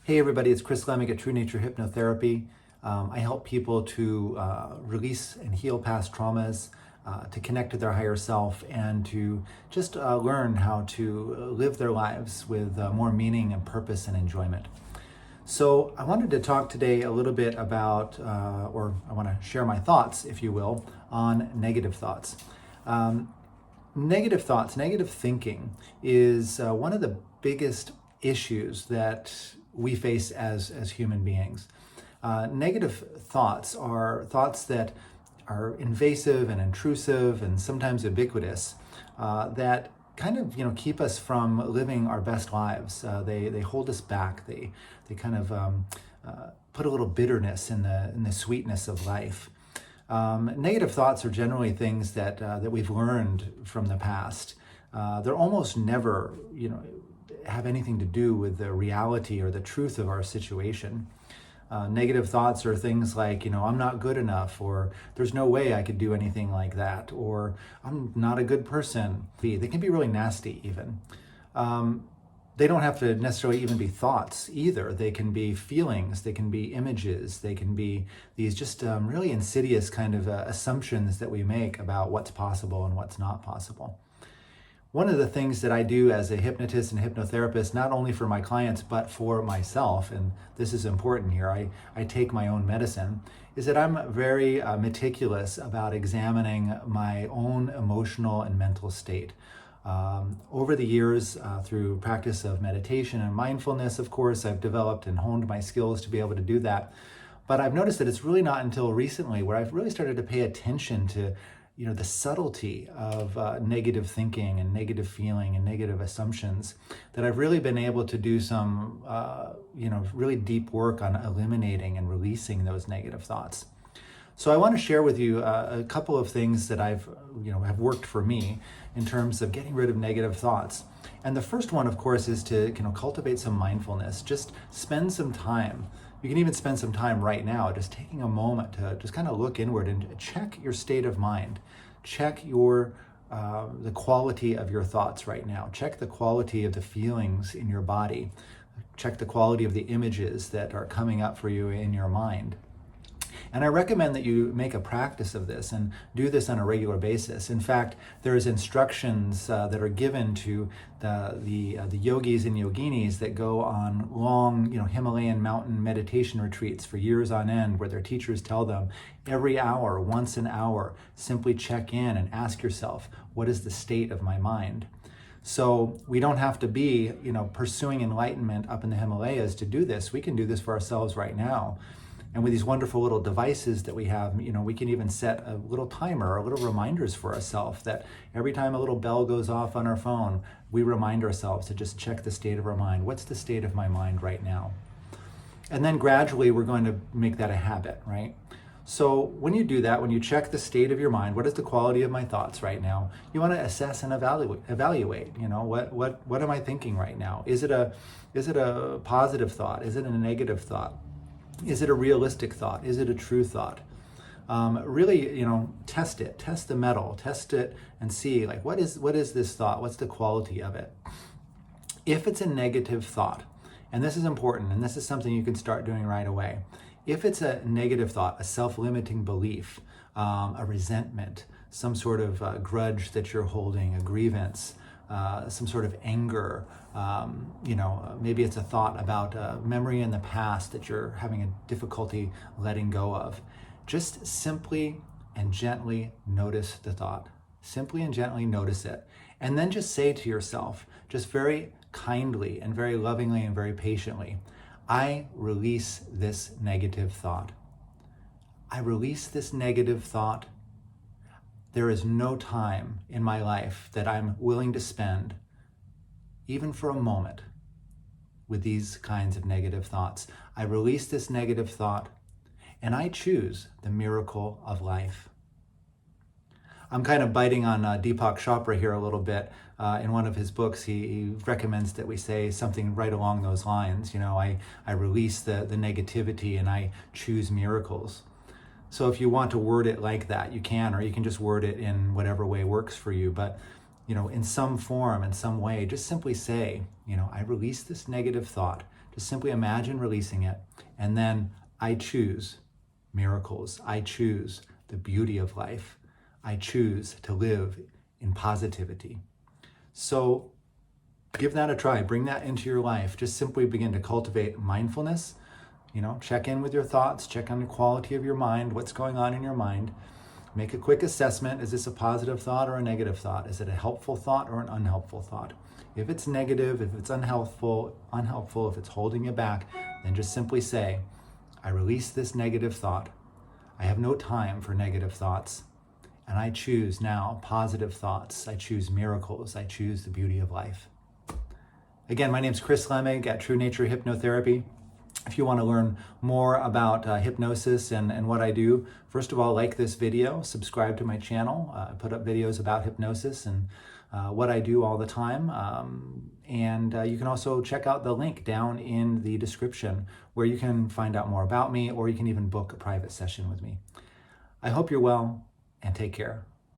Hey everybody, it's Chris Lemick at True Nature Hypnotherapy. I help people to release and heal past traumas, to connect to their higher self, and to just learn how to live their lives with more meaning and purpose and enjoyment. So I wanted to talk today a little bit about, or I want to share my thoughts, if you will, on negative thoughts. Negative thoughts, negative thinking is one of the biggest issues that we face as human beings. Negative thoughts are thoughts that are invasive and intrusive and sometimes ubiquitous, that kind of keep us from living our best lives. They hold us back. They kind of put a little bitterness in the sweetness of life. Negative thoughts are generally things that we've learned from the past. They're almost never, have anything to do with the reality or the truth of our situation. Negative thoughts are things like, I'm not good enough, or there's no way I could do anything like that, or I'm not a good person. They can be really nasty even. They don't have to necessarily even be thoughts either. They can be feelings, they can be images, they can be these just really insidious kind of assumptions that we make about what's possible and what's not possible. One of the things that I do as a hypnotist and hypnotherapist, not only for my clients, but for myself, and this is important here, I take my own medicine, is that I'm very meticulous about examining my own emotional and mental state. Over the years, through practice of meditation and mindfulness, of course, I've developed and honed my skills to be able to do that. But I've noticed that it's really not until recently where I've really started to pay attention to the subtlety of negative thinking and negative feeling and negative assumptions, that I've really been able to do some, really deep work on eliminating and releasing those negative thoughts. So I want to share with you a couple of things that have worked for me in terms of getting rid of negative thoughts. And the first one, of course, is to cultivate some mindfulness. Just spend some time. You can even spend some time right now, just taking a moment to just kind of look inward and check your state of mind. Check the quality of your thoughts right now. Check the quality of the feelings in your body. Check the quality of the images that are coming up for you in your mind. And I recommend that you make a practice of this and do this on a regular basis. In fact, there's instructions that are given to the yogis and yoginis that go on long, Himalayan mountain meditation retreats for years on end, where their teachers tell them every hour, once an hour, simply check in and ask yourself, what is the state of my mind? So we don't have to be, pursuing enlightenment up in the Himalayas to do this. We can do this for ourselves right now. And with these wonderful little devices that we have, we can even set a little timer or little reminders for ourselves that every time a little bell goes off on our phone, we remind ourselves to just check the state of our mind. What's the state of my mind right now? And then gradually we're going to make that a habit, right? So when you do that, when you check the state of your mind, what is the quality of my thoughts right now? You want to assess and evaluate. What am I thinking right now? Is it a positive thought? Is it a negative thought? Is it a realistic thought? Is it a true thought? Really, test it, test the metal, test it and see, like, what is this thought? What's the quality of it? If it's a negative thought, and this is important, and this is something you can start doing right away. If it's a negative thought, a self-limiting belief, a resentment, some sort of grudge that you're holding, a grievance, some sort of anger, maybe it's a thought about a memory in the past that you're having a difficulty letting go of. Just simply and gently notice the thought. Simply and gently notice it. And then just say to yourself, just very kindly and very lovingly and very patiently, I release this negative thought. I release this negative thought. There is no time in my life that I'm willing to spend, even for a moment, with these kinds of negative thoughts. I release this negative thought, and I choose the miracle of life. I'm kind of biting on Deepak Chopra here a little bit. In one of his books, he recommends that we say something right along those lines. I release the negativity and I choose miracles. So if you want to word it like that, you can, or you can just word it in whatever way works for you. But, in some form, in some way, just simply say, I release this negative thought. Just simply imagine releasing it. And then I choose miracles. I choose the beauty of life. I choose to live in positivity. So give that a try. Bring that into your life. Just simply begin to cultivate mindfulness. Check in with your thoughts, check on the quality of your mind, what's going on in your mind. Make a quick assessment. Is this a positive thought or a negative thought? Is it a helpful thought or an unhelpful thought? If it's negative, if it's unhelpful, if it's holding you back, then just simply say, I release this negative thought. I have no time for negative thoughts. And I choose now positive thoughts. I choose miracles. I choose the beauty of life. Again, my name's Chris Lemig at True Nature Hypnotherapy. If you want to learn more about hypnosis and what I do, first of all, like this video, subscribe to my channel. I put up videos about hypnosis and what I do all the time. And you can also check out the link down in the description where you can find out more about me, or you can even book a private session with me. I hope you're well, and take care.